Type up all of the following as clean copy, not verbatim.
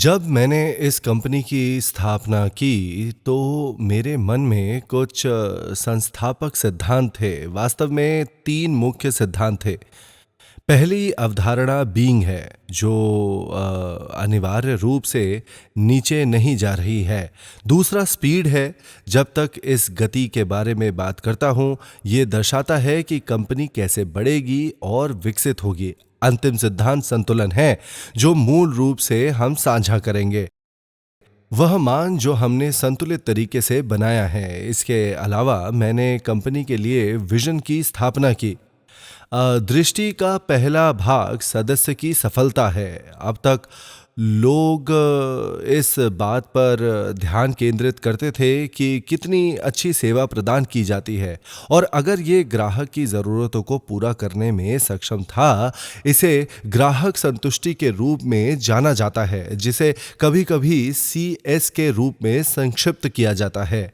जब मैंने इस कंपनी की स्थापना की, तो मेरे मन में कुछ संस्थापक सिद्धांत थे। वास्तव में 3 मुख्य सिद्धांत थे। पहली अवधारणा बीइंग है, जो अनिवार्य रूप से नीचे नहीं जा रही है। दूसरा स्पीड है, जब तक इस गति के बारे में बात करता हूँ, ये दर्शाता है कि कंपनी कैसे बढ़ेगी और विकसित होगी। अंतिम सिद्धांत संतुलन है, जो मूल रूप से हम साझा करेंगे। वह मान जो हमने संतुलित तरीके से बनाया है। इसके अलावा मैंने कंपनी के लिए विजन की स्थापना की। दृष्टि का पहला भाग सदस्य की सफलता है। अब तक लोग इस बात पर ध्यान केंद्रित करते थे कि कितनी अच्छी सेवा प्रदान की जाती है, और अगर ये ग्राहक की ज़रूरतों को पूरा करने में सक्षम था। इसे ग्राहक संतुष्टि के रूप में जाना जाता है, जिसे कभी-कभी CS के रूप में संक्षिप्त किया जाता है।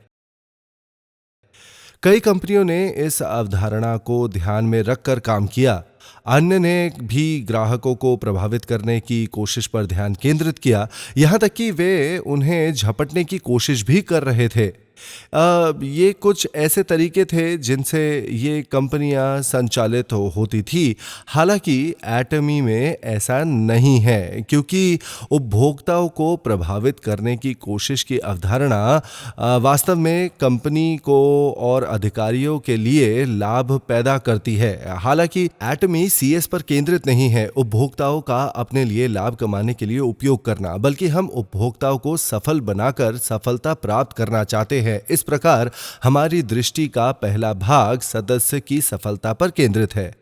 कई कंपनियों ने इस अवधारणा को ध्यान में रखकर काम किया। अन्य ने भी ग्राहकों को प्रभावित करने की कोशिश पर ध्यान केंद्रित किया, यहाँ तक कि वे उन्हें झपटने की कोशिश भी कर रहे थे। ये कुछ ऐसे तरीके थे जिनसे ये कंपनियां संचालित होती थी। हालांकि एटमी में ऐसा नहीं है, क्योंकि उपभोक्ताओं को प्रभावित करने की कोशिश की अवधारणा वास्तव में कंपनी को और अधिकारियों के लिए लाभ पैदा करती है। हालांकि एटमी CS पर केंद्रित नहीं है, उपभोक्ताओं का अपने लिए लाभ कमाने के लिए उपयोग करना, बल्कि हम उपभोक्ताओं को सफल बनाकर सफलता प्राप्त करना चाहते हैं। इस प्रकार हमारी दृष्टि का पहला भाग सदस्य की सफलता पर केंद्रित है।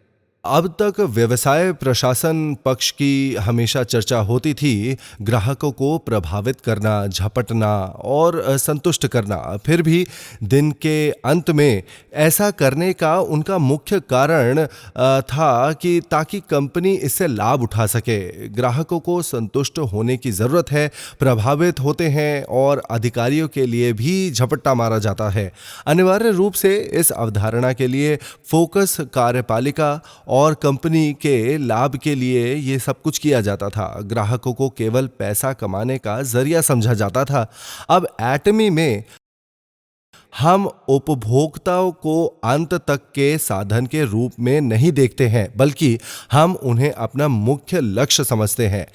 अब तक व्यवसाय प्रशासन पक्ष की हमेशा चर्चा होती थी, ग्राहकों को प्रभावित करना, झपटना और संतुष्ट करना। फिर भी दिन के अंत में ऐसा करने का उनका मुख्य कारण था कि ताकि कंपनी इससे लाभ उठा सके। ग्राहकों को संतुष्ट होने की ज़रूरत है, प्रभावित होते हैं और अधिकारियों के लिए भी झपट्टा मारा जाता है। अनिवार्य रूप से इस अवधारणा के लिए फोकस कार्यपालिका और कंपनी के लाभ के लिए ये सब कुछ किया जाता था। ग्राहकों को केवल पैसा कमाने का जरिया समझा जाता था। अब एटमी में हम उपभोक्ताओं को अंत तक के साधन के रूप में नहीं देखते हैं, बल्कि हम उन्हें अपना मुख्य लक्ष्य समझते हैं।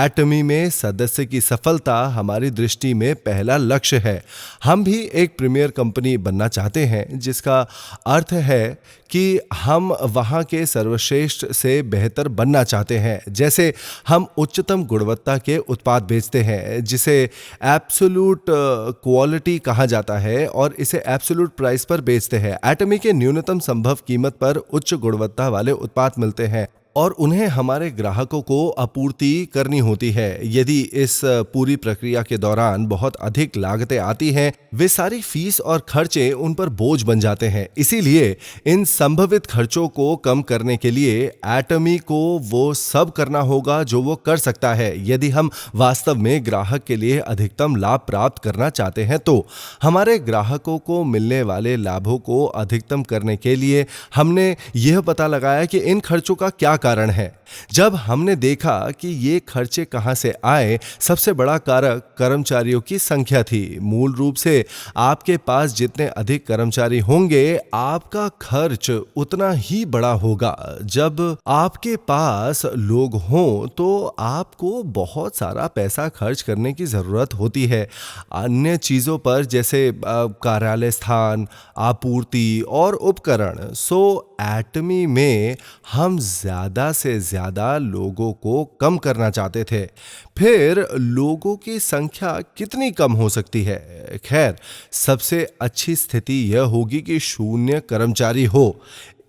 एटमी में सदस्य की सफलता हमारी दृष्टि में पहला लक्ष्य है। हम भी एक प्रीमियर कंपनी बनना चाहते हैं, जिसका अर्थ है कि हम वहाँ के सर्वश्रेष्ठ से बेहतर बनना चाहते हैं। जैसे हम उच्चतम गुणवत्ता के उत्पाद बेचते हैं, जिसे एब्सोल्यूट क्वालिटी कहा जाता है, और इसे एब्सोल्यूट प्राइस पर बेचते हैं। एटमी के न्यूनतम संभव कीमत पर उच्च गुणवत्ता वाले उत्पाद मिलते हैं, और उन्हें हमारे ग्राहकों को आपूर्ति करनी होती है। यदि इस पूरी प्रक्रिया के दौरान बहुत अधिक लागतें आती हैं, वे सारी फीस और खर्चे उन पर बोझ बन जाते हैं। इसीलिए इन संभावित खर्चों को कम करने के लिए एटमी को वो सब करना होगा जो वो कर सकता है। यदि हम वास्तव में ग्राहक के लिए अधिकतम लाभ प्राप्त करना चाहते हैं, तो हमारे ग्राहकों को मिलने वाले लाभों को अधिकतम करने के लिए हमने यह पता लगाया कि इन खर्चों का क्या कारण है। जब हमने देखा कि ये खर्चे कहां से आए, सबसे बड़ा कारक कर्मचारियों की संख्या थी। मूल रूप से आपके पास जितने अधिक कर्मचारी होंगे, आपका खर्च उतना ही बड़ा होगा। जब आपके पास लोग हों, तो आपको बहुत सारा पैसा खर्च करने की जरूरत होती है अन्य चीजों पर, जैसे कार्यालय स्थान, आपूर्ति और उपकरण। एटमी में हम ज्यादा से ज्यादा लोगों को कम करना चाहते थे। फिर लोगों की संख्या कितनी कम हो सकती है? खैर, सबसे अच्छी स्थिति यह होगी कि 0 कर्मचारी हो।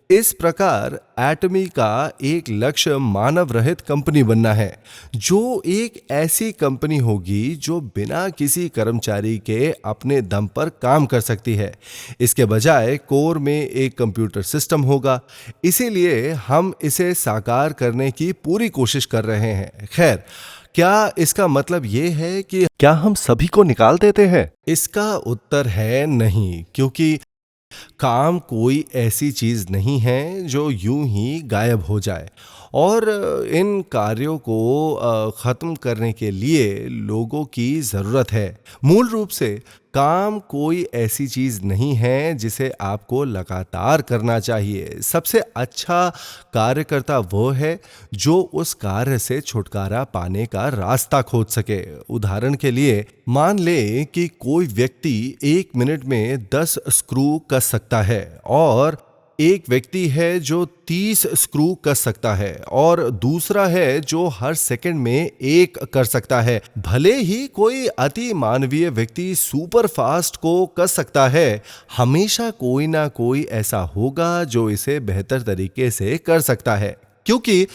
इस प्रकार एटमी का एक लक्ष्य मानव रहित कंपनी बनना है, जो एक ऐसी कंपनी होगी जो बिना किसी कर्मचारी के अपने दम पर काम कर सकती है। इसके बजाय कोर में एक कंप्यूटर सिस्टम होगा। इसीलिए हम इसे साकार करने की पूरी कोशिश कर रहे हैं। खैर, क्या इसका मतलब ये है कि क्या हम सभी को निकाल देते हैं? इसका उत्तर है नहीं, क्योंकि काम कोई ऐसी चीज नहीं है जो यूं ही गायब हो जाए, और इन कार्यों को ख़त्म करने के लिए लोगों की ज़रूरत है। मूल रूप से काम कोई ऐसी चीज़ नहीं है जिसे आपको लगातार करना चाहिए। सबसे अच्छा कार्यकर्ता वो है जो उस कार्य से छुटकारा पाने का रास्ता खोज सके। उदाहरण के लिए मान लें कि कोई व्यक्ति 1 मिनट में 10 स्क्रू कस सकता है और एक व्यक्ति है जो 30 स्क्रू कस सकता है और दूसरा है जो हर सेकंड में एक कर सकता है। भले ही कोई अति मानवीय व्यक्ति सुपर फास्ट को कस सकता है, हमेशा कोई ना कोई ऐसा होगा जो इसे बेहतर तरीके से कर सकता है, क्योंकि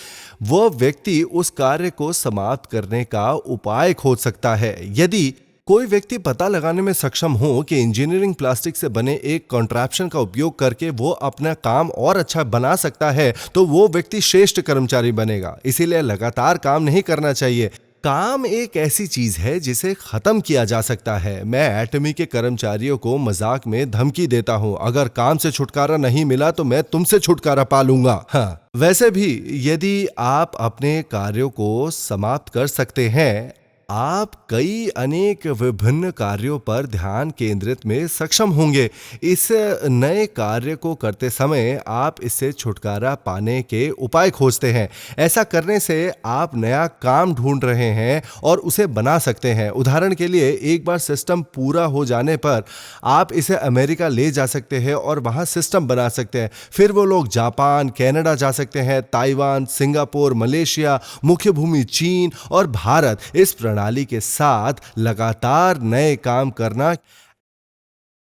वह व्यक्ति उस कार्य को समाप्त करने का उपाय खोज सकता है। यदि कोई व्यक्ति पता लगाने में सक्षम हो कि इंजीनियरिंग प्लास्टिक से बने एक कॉन्ट्रैप्शन का उपयोग करके वो अपना काम और अच्छा बना सकता है, तो वो व्यक्ति श्रेष्ठ कर्मचारी बनेगा। इसीलिए लगातार काम नहीं करना चाहिए। काम एक ऐसी चीज है जिसे खत्म किया जा सकता है। मैं एटमी के कर्मचारियों को मजाक में धमकी देता हूं, अगर काम से छुटकारा नहीं मिला तो मैं तुमसे छुटकारा पा लूंगा। हाँ, वैसे भी यदि आप अपने कार्यों को समाप्त कर सकते हैं, आप कई अनेक विभिन्न कार्यों पर ध्यान केंद्रित में सक्षम होंगे। इस नए कार्य को करते समय आप इससे छुटकारा पाने के उपाय खोजते हैं। ऐसा करने से आप नया काम ढूंढ रहे हैं और उसे बना सकते हैं। उदाहरण के लिए, एक बार सिस्टम पूरा हो जाने पर आप इसे अमेरिका ले जा सकते हैं और वहां सिस्टम बना सकते हैं। फिर वो लोग जापान, कनाडा जा सकते हैं, ताइवान, सिंगापुर, मलेशिया, मुख्य भूमि चीन और भारत। इस प्रणाली के साथ लगातार नए काम करना,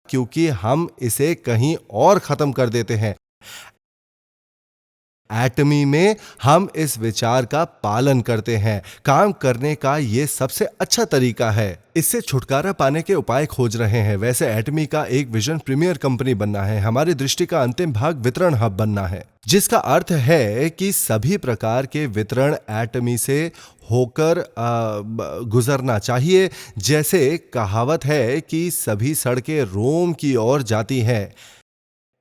क्योंकि हम इसे कहीं और खत्म कर देते हैं। एटमी में हम इस विचार का पालन करते हैं। काम करने का यह सबसे अच्छा तरीका है। इससे छुटकारा पाने के उपाय खोज रहे हैं। वैसे एटमी का एक विजन प्रीमियर कंपनी बनना है। हमारी दृष्टि का अंतिम भाग वितरण हब बनना है, जिसका अर्थ है कि सभी प्रकार के वितरण एटमी से होकर गुजरना चाहिए। जैसे कहावत है कि सभी सड़कें रोम की ओर जाती हैं।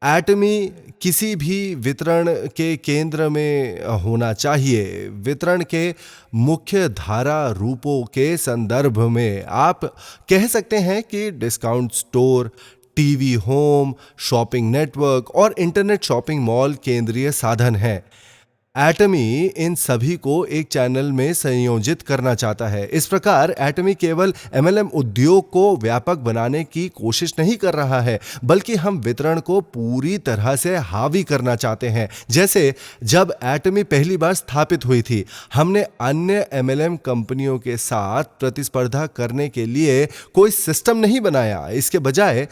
एटमी किसी भी वितरण के केंद्र में होना चाहिए। वितरण के मुख्य धारा रूपों के संदर्भ में आप कह सकते हैं कि discount store, TV home, shopping network और इंटरनेट शॉपिंग मॉल केंद्रीय साधन हैं। एटमी इन सभी को एक चैनल में संयोजित करना चाहता है। इस प्रकार एटमी केवल एमएलएम उद्योग को व्यापक बनाने की कोशिश नहीं कर रहा है, बल्कि हम वितरण को पूरी तरह से हावी करना चाहते हैं। जैसे जब एटमी पहली बार स्थापित हुई थी, हमने अन्य एमएलएम कंपनियों के साथ प्रतिस्पर्धा करने के लिए कोई सिस्टम नहीं बनाया। इसके बजाय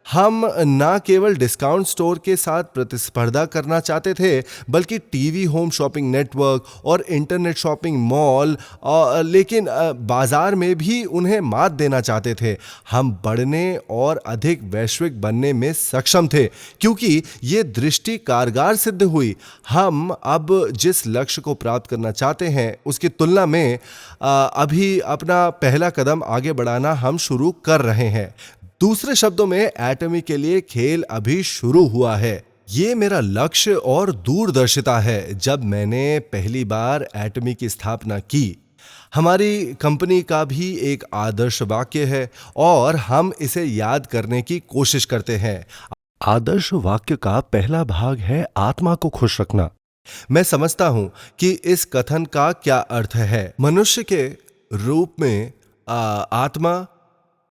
हम न केवल डिस्काउंट स्टोर के साथ प्रतिस्पर्धा करना चाहते थे, बल्कि टीवी होम शॉपिंग नेटवर्क और इंटरनेट शॉपिंग मॉल, लेकिन बाजार में भी उन्हें मात देना चाहते थे। हम बढ़ने और अधिक वैश्विक बनने में सक्षम थे, क्योंकि ये दृष्टि कारगर सिद्ध हुई। हम अब जिस लक्ष्य को प्राप्त करना चाहते हैं, उसकी तुलना में अभी अपना पहला कदम आगे बढ़ाना हम शुरू कर रहे हैं। दूसरे शब्दों में, एटमी के लिए खेल अभी शुरू हुआ है। ये मेरा लक्ष्य और दूरदर्शिता है। जब मैंने पहली बार एटमी की स्थापना की, हमारी कंपनी का भी एक आदर्श वाक्य है और हम इसे याद करने की कोशिश करते हैं। आदर्श वाक्य का पहला भाग है आत्मा को खुश रखना। मैं समझता हूं कि इस कथन का क्या अर्थ है। मनुष्य के रूप में आत्मा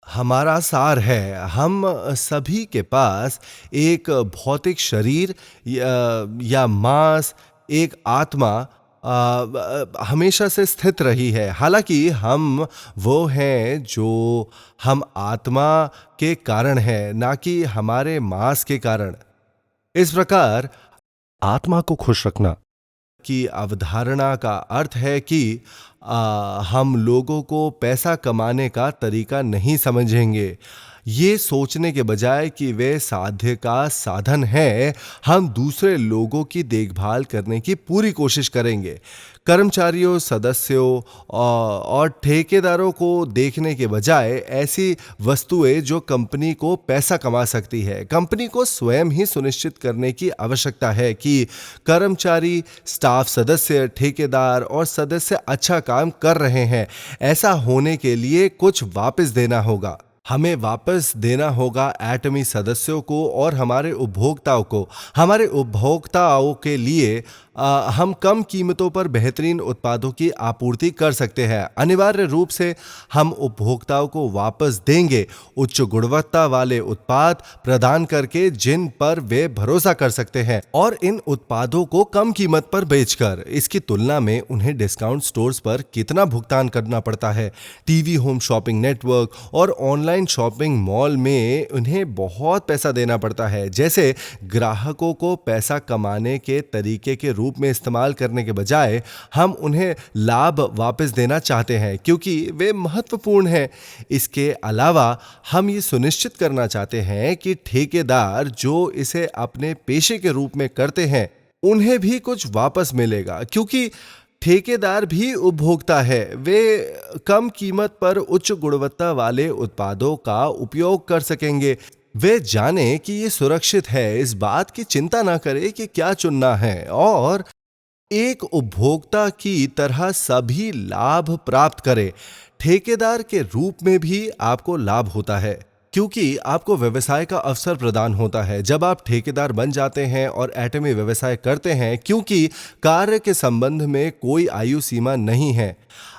हमारा सार है। हम सभी के पास एक भौतिक शरीर या मांस, एक आत्मा हमेशा से स्थित रही है। हालांकि हम वो हैं जो हम आत्मा के कारण हैं, ना कि हमारे मांस के कारण। इस प्रकार आत्मा को खुश रखना की अवधारणा का अर्थ है कि हम लोगों को पैसा कमाने का तरीका नहीं समझेंगे। ये सोचने के बजाय कि वे साध्य का साधन है, हम दूसरे लोगों की देखभाल करने की पूरी कोशिश करेंगे। कर्मचारियों, सदस्यों और ठेकेदारों को देखने के बजाय ऐसी वस्तुएं जो कंपनी को पैसा कमा सकती है, कंपनी को स्वयं ही सुनिश्चित करने की आवश्यकता है कि कर्मचारी, स्टाफ सदस्य, ठेकेदार और सदस्य अच्छा काम कर रहे हैं। ऐसा होने के लिए कुछ वापस देना होगा। हमें वापस देना होगा एटमी सदस्यों को और हमारे उपभोक्ताओं को। हमारे उपभोक्ताओं के लिए हम कम कीमतों पर बेहतरीन उत्पादों की आपूर्ति कर सकते हैं। अनिवार्य रूप से हम उपभोक्ताओं को वापस देंगे उच्च गुणवत्ता वाले उत्पाद प्रदान करके जिन पर वे भरोसा कर सकते हैं, और इन उत्पादों को कम कीमत पर बेचकर। इसकी तुलना में उन्हें डिस्काउंट स्टोर्स पर कितना भुगतान करना पड़ता है। टीवी होम शॉपिंग नेटवर्क और ऑनलाइन शॉपिंग मॉल में उन्हें बहुत पैसा देना पड़ता है। जैसे ग्राहकों को पैसा कमाने के तरीके के रूप में इस्तेमाल करने के बजाय हम उन्हें लाभ वापस देना चाहते हैं क्योंकि वे महत्वपूर्ण हैं। इसके अलावा हम ये सुनिश्चित करना चाहते हैं कि ठेकेदार जो इसे अपने पेशे के रूप में करते हैं, उन्हें भी कुछ वापस मिलेगा क्योंकि ठेकेदार भी उपभोक्ता है। वे कम कीमत पर उच्च गुणवत्ता वाले उत्पादों का उपयोग कर सकेंगे। वे जाने कि ये सुरक्षित है, इस बात की चिंता ना करें कि क्या चुनना है, और एक उपभोक्ता की तरह सभी लाभ प्राप्त करें। ठेकेदार के रूप में भी आपको लाभ होता है क्योंकि आपको व्यवसाय का अवसर प्रदान होता है जब आप ठेकेदार बन जाते हैं और एटमी व्यवसाय करते हैं, क्योंकि कार्य के संबंध में कोई आयु सीमा नहीं है।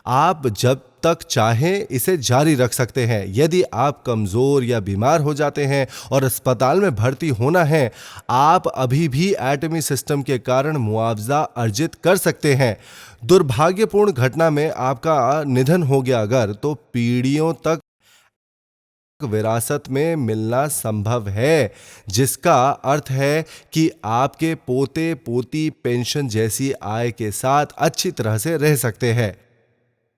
आप जब तक चाहें इसे जारी रख सकते हैं। यदि आप कमजोर या बीमार हो जाते हैं और अस्पताल में भर्ती होना है, आप अभी भी एटमी सिस्टम के कारण मुआवजा अर्जित कर सकते हैं। दुर्भाग्यपूर्ण घटना में आपका निधन हो गया अगर, तो पीढ़ियों तक विरासत में मिलना संभव है, जिसका अर्थ है कि आपके पोते पोती पेंशन जैसी आय के साथ अच्छी तरह से रह सकते हैं।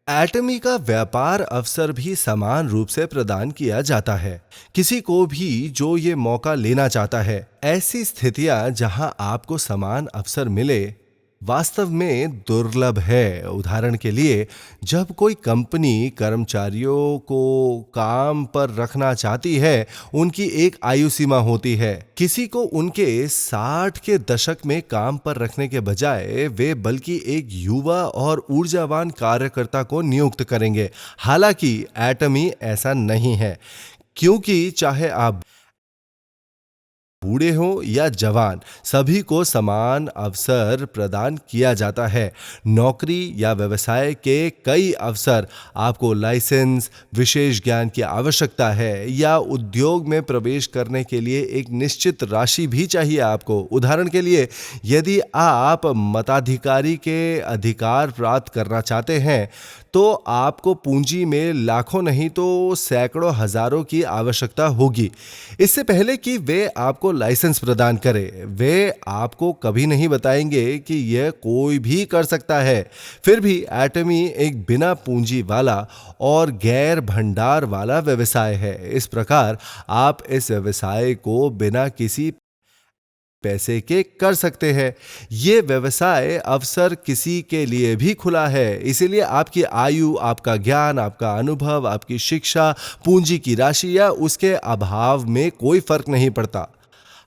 एटमी का व्यापार अवसर भी समान रूप से प्रदान किया जाता है किसी को भी जो ये मौका लेना चाहता है। ऐसी स्थितियां जहां आपको समान अवसर मिले वास्तव में दुर्लभ है। उदाहरण के लिए, जब कोई कंपनी कर्मचारियों को काम पर रखना चाहती है, उनकी एक आयु सीमा होती है। किसी को उनके 60 के दशक में काम पर रखने के बजाय वे बल्कि एक युवा और ऊर्जावान कार्यकर्ता को नियुक्त करेंगे। हालांकि एटमी ऐसा नहीं है, क्योंकि चाहे आप बूढ़े हो या जवान, सभी को समान अवसर प्रदान किया जाता है। नौकरी या व्यवसाय के कई अवसर आपको लाइसेंस, विशेष ज्ञान की आवश्यकता है, या उद्योग में प्रवेश करने के लिए एक निश्चित राशि भी चाहिए आपको। उदाहरण के लिए, यदि आप मताधिकारी के अधिकार प्राप्त करना चाहते हैं, तो आपको पूंजी में लाखों नहीं तो सैकड़ों हजारों की आवश्यकता होगी। इससे पहले कि वे आपको लाइसेंस प्रदान करें, वे आपको कभी नहीं बताएंगे कि यह कोई भी कर सकता है। फिर भी एटमी एक बिना पूंजी वाला और गैर भंडार वाला व्यवसाय है। इस प्रकार आप इस व्यवसाय को बिना किसी पैसे के कर सकते हैं। ये व्यवसाय अवसर किसी के लिए भी खुला है, इसीलिए आपकी आयु, आपका ज्ञान, आपका अनुभव, आपकी शिक्षा, पूंजी की राशि या उसके अभाव में कोई फर्क नहीं पड़ता।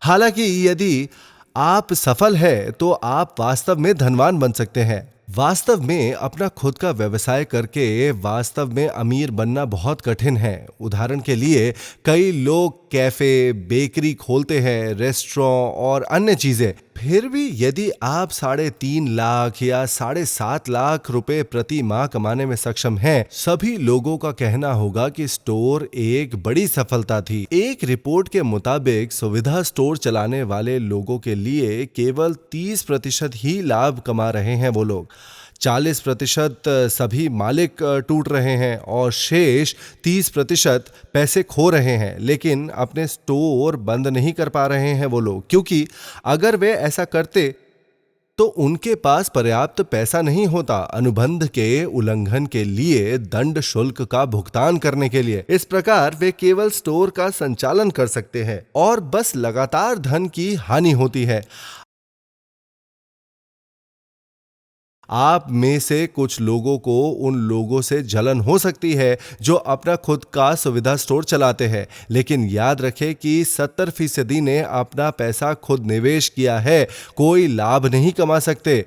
हालांकि यदि आप सफल हैं, तो आप वास्तव में धनवान बन सकते हैं। वास्तव में अपना खुद का व्यवसाय करके वास्तव में अमीर बनना बहुत कठिन है। उदाहरण के लिए, कई लोग कैफे, बेकरी खोलते हैं, रेस्टोरेंट और अन्य चीजें। फिर भी यदि आप 3.5 लाख या 7.5 लाख रुपए प्रति माह कमाने में सक्षम हैं, सभी लोगों का कहना होगा कि स्टोर एक बड़ी सफलता थी। एक रिपोर्ट के मुताबिक सुविधा स्टोर चलाने वाले लोगों के लिए केवल 30% ही लाभ कमा रहे हैं वो लोग। 40% सभी मालिक टूट रहे हैं और शेष 30% पैसे खो रहे हैं, लेकिन अपने स्टोर बंद नहीं कर पा रहे हैं वो लोग, क्योंकि अगर वे ऐसा करते तो उनके पास पर्याप्त पैसा नहीं होता अनुबंध के उल्लंघन के लिए दंड शुल्क का भुगतान करने के लिए। इस प्रकार वे केवल स्टोर का संचालन कर सकते हैं और बस लगातार धन की हानि होती है। आप में से कुछ लोगों को उन लोगों से जलन हो सकती है जो अपना खुद का सुविधा स्टोर चलाते हैं, लेकिन याद रखें कि 70% ने अपना पैसा खुद निवेश किया है, कोई लाभ नहीं कमा सकते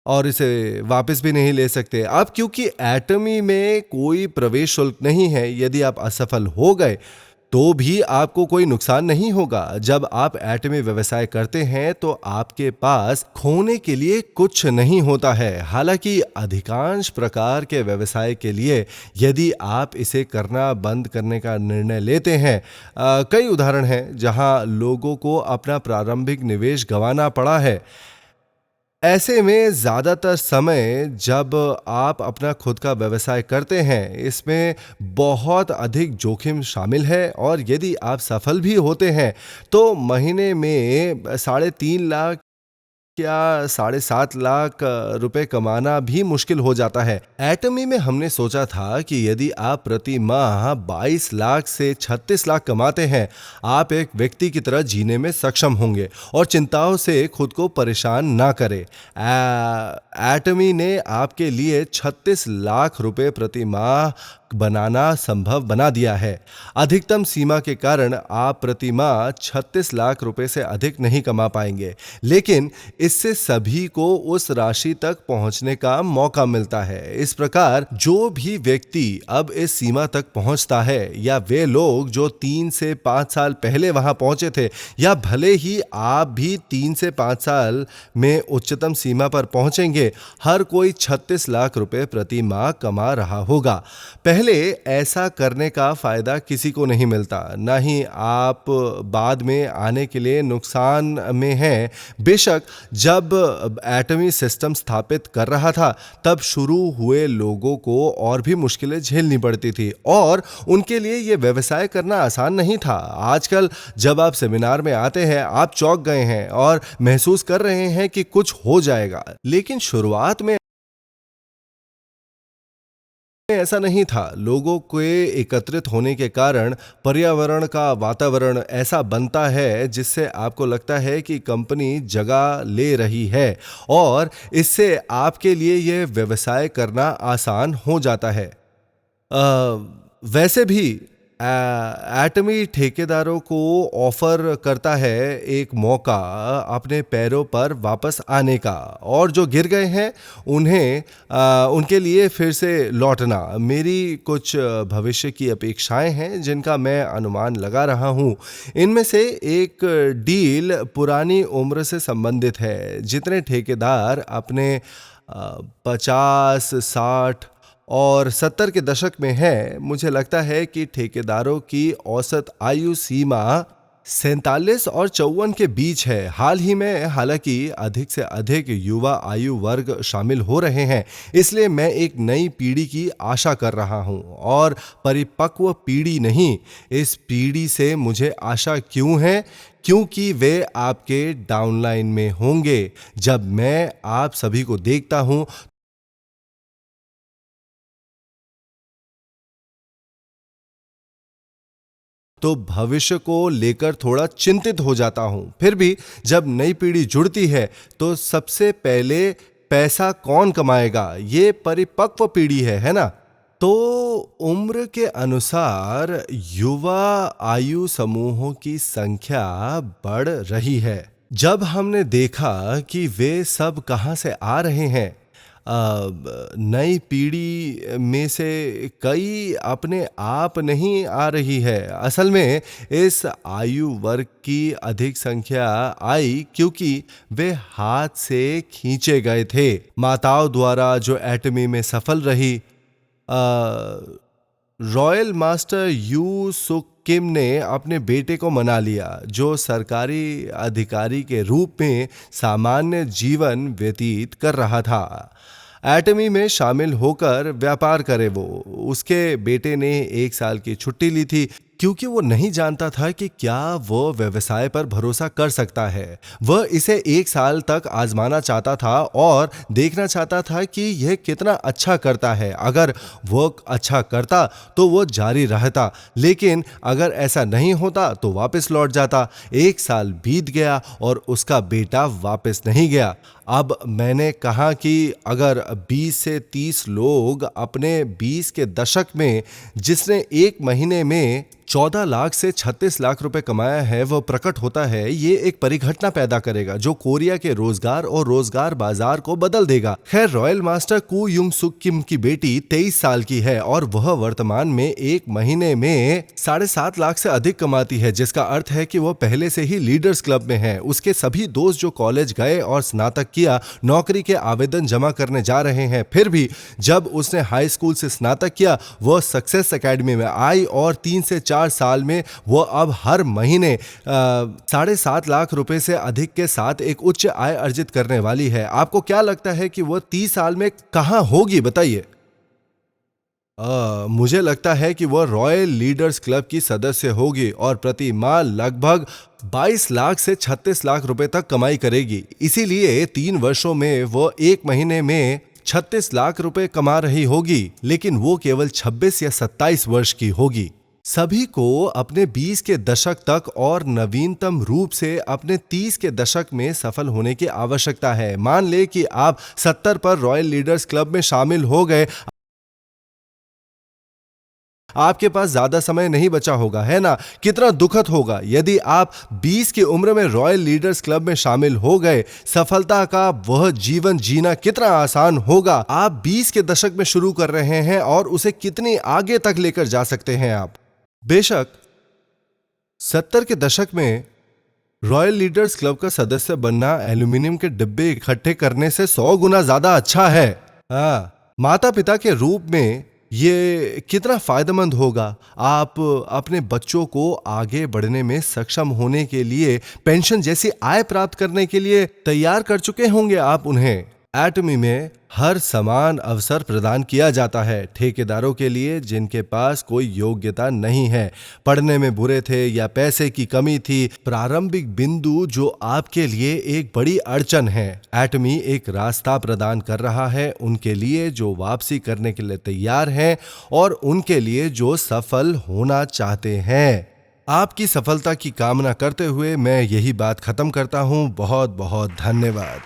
और इसे वापस भी नहीं ले सकते। अब क्योंकि एटमी में कोई प्रवेश शुल्क नहीं है, यदि आप असफल हो गए तो भी आपको कोई नुकसान नहीं होगा। जब आप एटमी व्यवसाय करते हैं तो आपके पास खोने के लिए कुछ नहीं होता है। हालांकि अधिकांश प्रकार के व्यवसाय के लिए यदि आप इसे करना बंद करने का निर्णय लेते हैं, कई उदाहरण हैं जहां लोगों को अपना प्रारंभिक निवेश गंवाना पड़ा है। ऐसे में ज़्यादातर समय जब आप अपना खुद का व्यवसाय करते हैं, इसमें बहुत अधिक जोखिम शामिल है और यदि आप सफल भी होते हैं, तो महीने में 3.5 लाख या 7.5 लाख रुपए कमाना भी मुश्किल हो जाता है। एटमी में हमने सोचा था कि यदि आप प्रति माह 22 लाख से 36 लाख कमाते हैं, आप एक व्यक्ति की तरह जीने में सक्षम होंगे और चिंताओं से खुद को परेशान ना करें। एटमी ने आपके लिए 36 लाख रुपए प्रति माह बनाना संभव बना दिया है। अधिकतम सीमा के कारण आप प्रति माह 36 लाख रुपए से अधिक नहीं कमा पाएंगे, लेकिन इससे सभी को उस राशि तक पहुंचने का मौका मिलता है। इस प्रकार जो भी व्यक्ति अब इस सीमा तक पहुंचता है, या वे लोग जो 3 से 5 साल पहले वहां पहुंचे थे, या भले ही आप भी 3 से 5 साल में उच्चतम सीमा पर पहुंचेंगे, हर कोई 36 लाख रुपए प्रति माह कमा रहा होगा। पहले ऐसा करने का फायदा किसी को नहीं मिलता, ना ही आप बाद में आने के लिए नुकसान में हैं। बेशक जब एटमी सिस्टम स्थापित कर रहा था, तब शुरू हुए लोगों को और भी मुश्किलें झेलनी पड़ती थी और उनके लिए यह व्यवसाय करना आसान नहीं था। आजकल जब आप सेमिनार में आते हैं, आप चौंक गए हैं और महसूस कर रहे हैं कि कुछ हो जाएगा, लेकिन शुरुआत में ऐसा नहीं था। लोगों के एकत्रित होने के कारण पर्यावरण का वातावरण ऐसा बनता है जिससे आपको लगता है कि कंपनी जगह ले रही है और इससे आपके लिए यह व्यवसाय करना आसान हो जाता है। वैसे भी एटमी ठेकेदारों को ऑफर करता है एक मौका अपने पैरों पर वापस आने का, और जो गिर गए हैं उन्हें उनके लिए फिर से लौटना। मेरी कुछ भविष्य की अपेक्षाएं हैं जिनका मैं अनुमान लगा रहा हूं। इनमें से एक डील पुरानी उम्र से संबंधित है। जितने ठेकेदार अपने 50, 60 और 70 के दशक में है, मुझे लगता है कि ठेकेदारों की औसत आयु सीमा 47 और 54 के बीच है। हाल ही में हालांकि अधिक से अधिक युवा आयु वर्ग शामिल हो रहे हैं, इसलिए मैं एक नई पीढ़ी की आशा कर रहा हूं और परिपक्व पीढ़ी नहीं। इस पीढ़ी से मुझे आशा क्यों है? क्योंकि वे आपके डाउनलाइन में होंगे। जब मैं आप सभी को देखता हूं तो भविष्य को लेकर थोड़ा चिंतित हो जाता हूं। फिर भी जब नई पीढ़ी जुड़ती है तो सबसे पहले पैसा कौन कमाएगा? ये परिपक्व पीढ़ी है ना? तो उम्र के अनुसार युवा आयु समूहों की संख्या बढ़ रही है। जब हमने देखा कि वे सब कहां से आ रहे हैं, नई पीढ़ी में से कई अपने आप नहीं आ रही है। असल में इस आयु वर्ग की अधिक संख्या आई क्योंकि वे हाथ से खींचे गए थे। माताओं द्वारा जो एटमी में सफल रही, रॉयल मास्टर यू सुक किम ने अपने बेटे को मना लिया, जो सरकारी अधिकारी के रूप में सामान्य जीवन व्यतीत कर रहा था। एटमी में शामिल होकर व्यापार करे वो। उसके बेटे ने 1 साल की छुट्टी ली थी क्योंकि वो नहीं जानता था कि क्या वो व्यवसाय पर भरोसा कर सकता है। वह इसे 1 साल तक आजमाना चाहता था और देखना चाहता था कि यह कितना अच्छा करता है। अगर वो अच्छा करता तो वो जारी रहता, लेकिन अगर ऐसा नहीं होता तो वापस लौट जाता। 1 साल बीत गया और उसका बेटा वापस नहीं गया। अब मैंने कहा कि अगर 20 से 30 लोग अपने 20 के दशक में, जिसने 1 महीने में 14 लाख से 36 लाख रुपए कमाया है, वो प्रकट होता है, ये एक परिघटना पैदा करेगा जो कोरिया के रोजगार और रोजगार बाजार को बदल देगा। खैर, रॉयल मास्टर कू युंग सुक किम की बेटी 23 साल की है और वह वर्तमान में 1 महीने में 7.5 लाख से अधिक कमाती है, जिसका अर्थ है कि वो पहले से ही लीडर्स क्लब में है। उसके सभी दोस्त जो कॉलेज गए और स्नातक किया, नौकरी के आवेदन जमा करने जा रहे हैं। फिर भी जब उसने हाई स्कूल से स्नातक किया, वह सक्सेस एकेडमी में आई और 3 से 4 साल में वो अब हर महीने 7.5 लाख रुपए से अधिक के साथ एक उच्च आय अर्जित करने वाली है। आपको क्या लगता है कि वो 30 साल में कहां होगी, बताइए? मुझे लगता है कि वह रॉयल लीडर्स क्लब की सदस्य होगी और प्रति माह लगभग 22 लाख से 36 लाख रुपए तक कमाई करेगी। इसीलिए 3 वर्षों में वो 1 महीने में 36 लाख रुपए कमा रही होगी, लेकिन वो केवल 26 या 27 वर्ष की होगी। सभी को अपने 20 के दशक तक और नवीनतम रूप से अपने 30 के दशक में सफल होने की आवश्यकता है। मान ले कि आप 70 पर रॉयल लीडर्स क्लब में शामिल हो गए। आपके पास ज्यादा समय नहीं बचा होगा, है ना? कितना दुखद होगा यदि आप 20 की उम्र में रॉयल लीडर्स क्लब में शामिल हो गए। सफलता का वह जीवन जीना कितना आसान होगा। आप 20 के दशक में शुरू कर रहे हैं और उसे कितनी आगे तक लेकर जा सकते हैं आप। बेशक 70 के दशक में रॉयल लीडर्स क्लब का सदस्य बनना एल्यूमिनियम के डिब्बे इकट्ठे करने से 100 गुना ज्यादा अच्छा है। माता पिता के रूप में ये कितना फायदेमंद होगा। आप अपने बच्चों को आगे बढ़ने में सक्षम होने के लिए, पेंशन जैसी आय प्राप्त करने के लिए तैयार कर चुके होंगे आप उन्हें। एटमी में हर समान अवसर प्रदान किया जाता है ठेकेदारों के लिए जिनके पास कोई योग्यता नहीं है, पढ़ने में बुरे थे या पैसे की कमी थी। प्रारंभिक बिंदु जो आपके लिए एक बड़ी अड़चन है, एटमी एक रास्ता प्रदान कर रहा है उनके लिए जो वापसी करने के लिए तैयार हैं और उनके लिए जो सफल होना चाहते हैं। आपकी सफलता की कामना करते हुए मैं यही बात खत्म करता हूं। बहुत बहुत धन्यवाद।